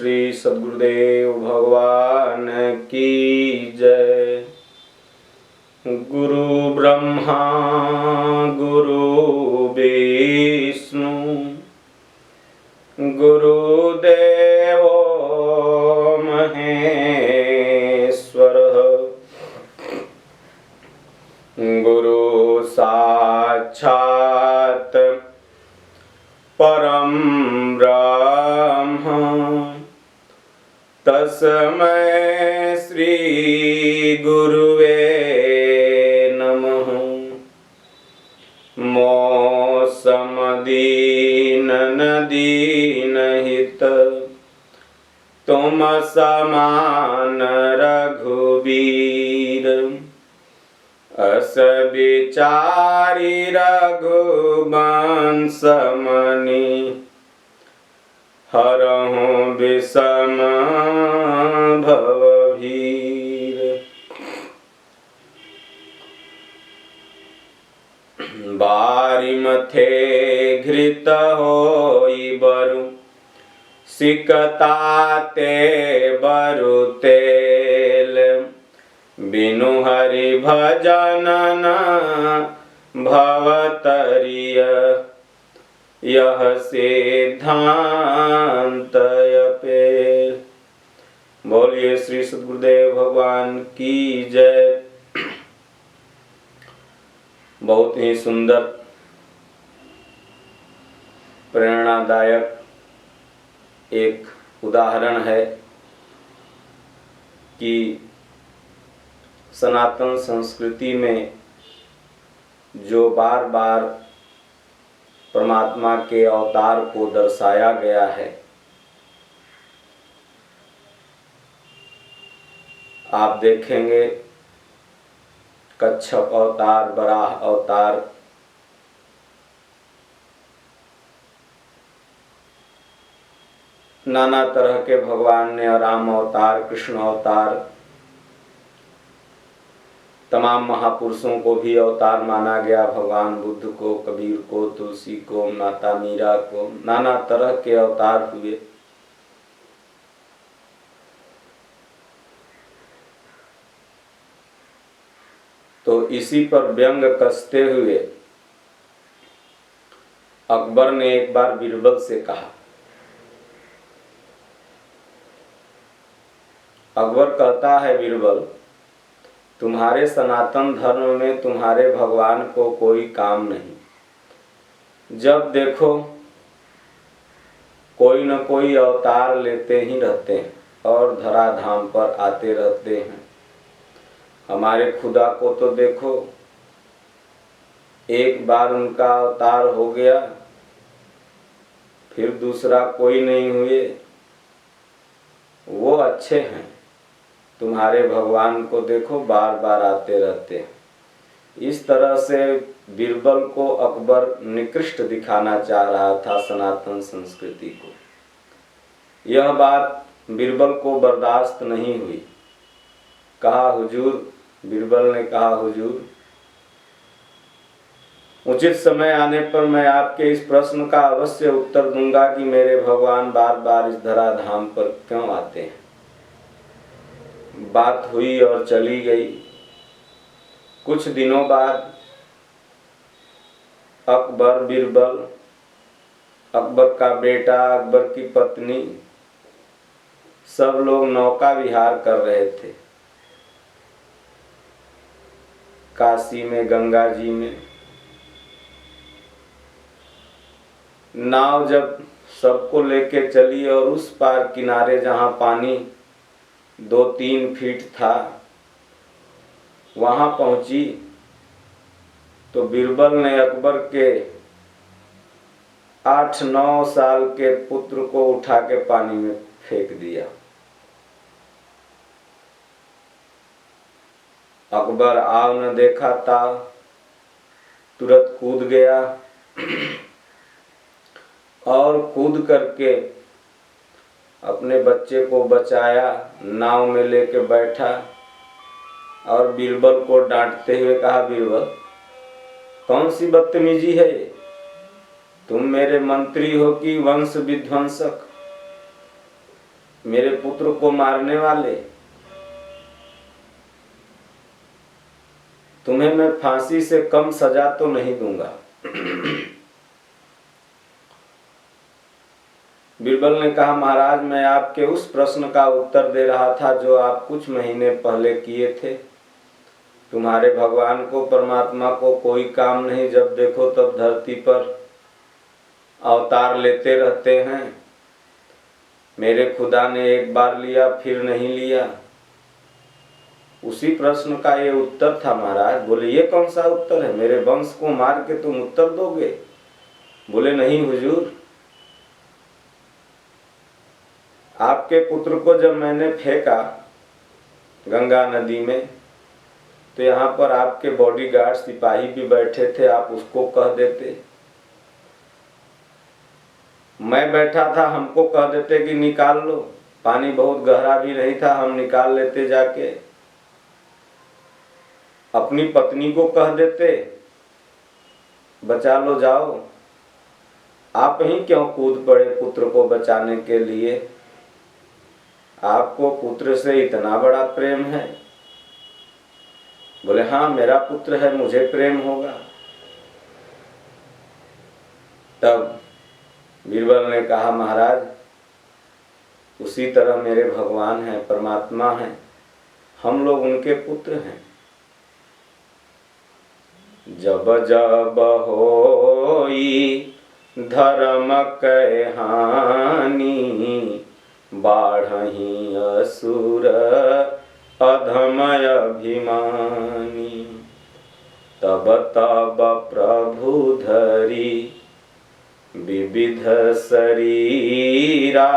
श्री सद्गुरुदेव भगवान की जय। गुरु ब्रह्मा गुरु विष्णु गुरुदेव महेश्वर गुरु साक्षात् परम ब्रह्म तस्मै श्री गुरुवे नमः। मोसमदीन दीन हित तुम समान रघुबीर अस विचारी रघुवंश मणि हरहु विषम भवभीर। बारी मथे घृत होई बरु सिकताते बरु तेल बिनु हरि भजन न भवतरिय यह सिद्धांत पे। बोलिए श्री सद्गुरुदेव भगवान की जय। बहुत ही सुंदर प्रेरणादायक एक उदाहरण है कि सनातन संस्कृति में जो बार बार परमात्मा के अवतार को दर्शाया गया है, आप देखेंगे कच्छप अवतार, वराह अवतार, नाना तरह के भगवान ने राम अवतार, कृष्ण अवतार, तमाम महापुरुषों को भी अवतार माना गया। भगवान बुद्ध को, कबीर को, तुलसी को, माता मीरा को, नाना तरह के अवतार हुए। तो इसी पर व्यंग कसते हुए अकबर ने एक बार बीरबल से कहा। अकबर कहता है, बीरबल तुम्हारे सनातन धर्म में तुम्हारे भगवान को कोई काम नहीं। जब देखो कोई न कोई अवतार लेते ही रहते हैं और धराधाम पर आते रहते हैं। हमारे खुदा को तो देखो, एक बार उनका अवतार हो गया, फिर दूसरा कोई नहीं हुए, वो अच्छे हैं। तुम्हारे भगवान को देखो बार बार आते रहते हैं। इस तरह से बीरबल को अकबर निकृष्ट दिखाना चाह रहा था सनातन संस्कृति को। यह बात बीरबल को बर्दाश्त नहीं हुई। कहा, हुजूर, बीरबल ने कहा, हुजूर उचित समय आने पर मैं आपके इस प्रश्न का अवश्य उत्तर दूंगा कि मेरे भगवान बार बार इस धराधाम पर क्यों आते हैं। बात हुई और चली गई। कुछ दिनों बाद अकबर, बीरबल, अकबर का बेटा, अकबर की पत्नी, सब लोग नौका विहार कर रहे थे काशी में, गंगा जी में। नाव जब सबको लेके चली और उस पार किनारे जहां पानी 2-3 फीट था, वहां पहुंची तो बीरबल ने अकबर के 8-9 साल के पुत्र को उठा के पानी में फेंक दिया। अकबर आव न देखा था, तुरंत कूद गया और कूद करके अपने बच्चे को बचाया, नाव में लेके बैठा और बीरबल को डांटते हुए कहा, बीरबल कौन सी बदतमीजी है ये? तुम मेरे मंत्री हो कि वंश विध्वंसक? मेरे पुत्र को मारने वाले, तुम्हें मैं फांसी से कम सजा तो नहीं दूंगा। बीरबल ने कहा, महाराज मैं आपके उस प्रश्न का उत्तर दे रहा था जो आप कुछ महीने पहले किए थे। तुम्हारे भगवान को, परमात्मा को कोई काम नहीं, जब देखो तब धरती पर अवतार लेते रहते हैं। मेरे खुदा ने एक बार लिया फिर नहीं लिया। उसी प्रश्न का ये उत्तर था महाराज। बोले ये कौन सा उत्तर है, मेरे वंश को मार के तुम उत्तर दोगे? बोले नहीं हुजूर, आपके पुत्र को जब मैंने फेंका गंगा नदी में तो यहाँ पर आपके बॉडीगार्ड सिपाही भी बैठे थे, आप उसको कह देते। मैं बैठा था, हमको कह देते कि निकाल लो, पानी बहुत गहरा भी नहीं था, हम निकाल लेते जाके। अपनी पत्नी को कह देते बचा लो जाओ, आप ही क्यों कूद पड़े पुत्र को बचाने के लिए? आपको पुत्र से इतना बड़ा प्रेम है? बोले हाँ मेरा पुत्र है, मुझे प्रेम होगा। तब बीरबल ने कहा, महाराज उसी तरह मेरे भगवान हैं, परमात्मा हैं, हम लोग उनके पुत्र हैं। जब जब होई धर्म कै हानि, बाढ़हि असुर अधमय अभिमानी। तब तब प्रभु धरी विविध शरीरा,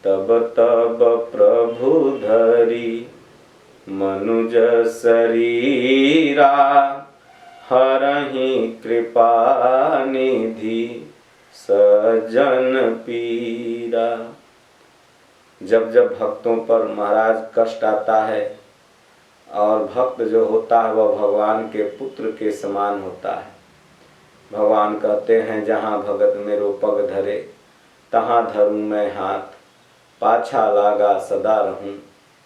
तब तब प्रभु धरी मनुज शरीरा, हरहि कृपा निधि सजन पीरा। जब जब भक्तों पर महाराज कष्ट आता है और भक्त जो होता है वह भगवान के पुत्र के समान होता है। भगवान कहते हैं, जहाँ भगत मेरो पग धरे तहाँ धरूं मैं हाथ, पाछा लागा सदा रहूं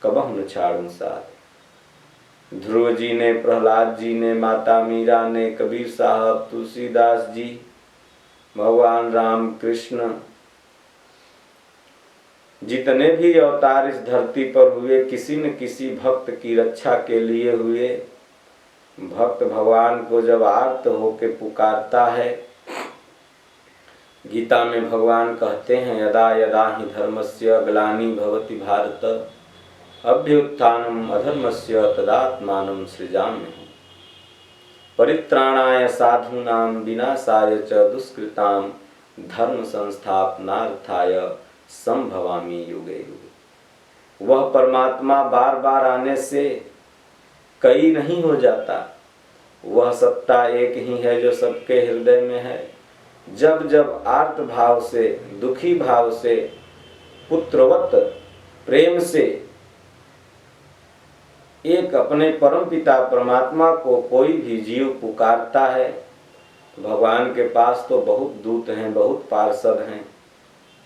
कबहु न छाड़ूं साथ। ध्रुव जी ने, प्रहलाद जी ने, माता मीरा ने, कबीर साहब, तुलसीदास जी, भगवान राम कृष्ण, जितने भी अवतार इस धरती पर हुए किसी न किसी भक्त की रक्षा के लिए हुए। भक्त भगवान को जब आर्त होके पुकारता है, गीता में भगवान कहते हैं, यदा यदा हि धर्मस्य ग्लानि भवति भारत, अभ्युत्थानम् अधर्मस्य तदात्मानं सृजाम्यहम्। परित्राणाय साधूनां विनाशाय च दुष्कृतां, धर्म संस्थापनार्थाय संभवामि युगे युगे। वह परमात्मा बार बार आने से कई नहीं हो जाता। वह सत्ता एक ही है जो सबके हृदय में है। जब जब आर्त भाव से, दुखी भाव से, पुत्रवत प्रेम से एक अपने परम पिता परमात्मा को कोई भी जीव पुकारता है, भगवान के पास तो बहुत दूत हैं, बहुत पार्षद हैं,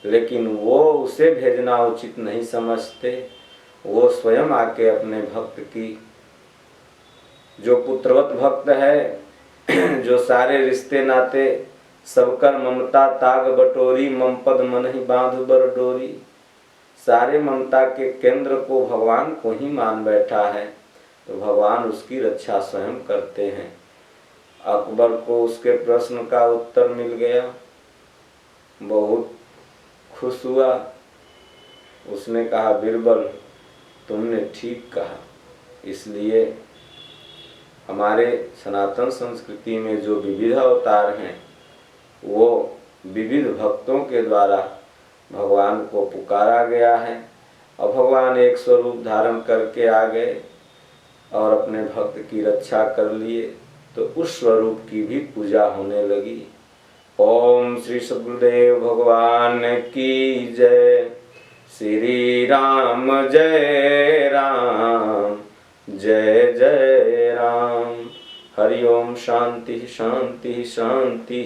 लेकिन वो उसे भेजना उचित नहीं समझते। वो स्वयं आके अपने भक्त की, जो पुत्रवत भक्त है, जो सारे रिश्ते नाते सबकर ममता ताग बटोरी, मम पद मन ही बांध बर डोरी, सारे ममता के केंद्र को भगवान को ही मान बैठा है, तो भगवान उसकी रक्षा स्वयं करते हैं। अकबर को उसके प्रश्न का उत्तर मिल गया, बहुत खुश हुआ। उसने कहा, बीरबल तुमने ठीक कहा। इसलिए हमारे सनातन संस्कृति में जो विविध अवतार हैं वो विविध भक्तों के द्वारा भगवान को पुकारा गया है और भगवान एक स्वरूप धारण करके आ गए और अपने भक्त की रक्षा कर लिए, तो उस स्वरूप की भी पूजा होने लगी। ओम श्री सद्गुरुदेव भगवान की जय। श्री राम जय राम, जय जय राम। हरि ओम। शांति शांति शांति।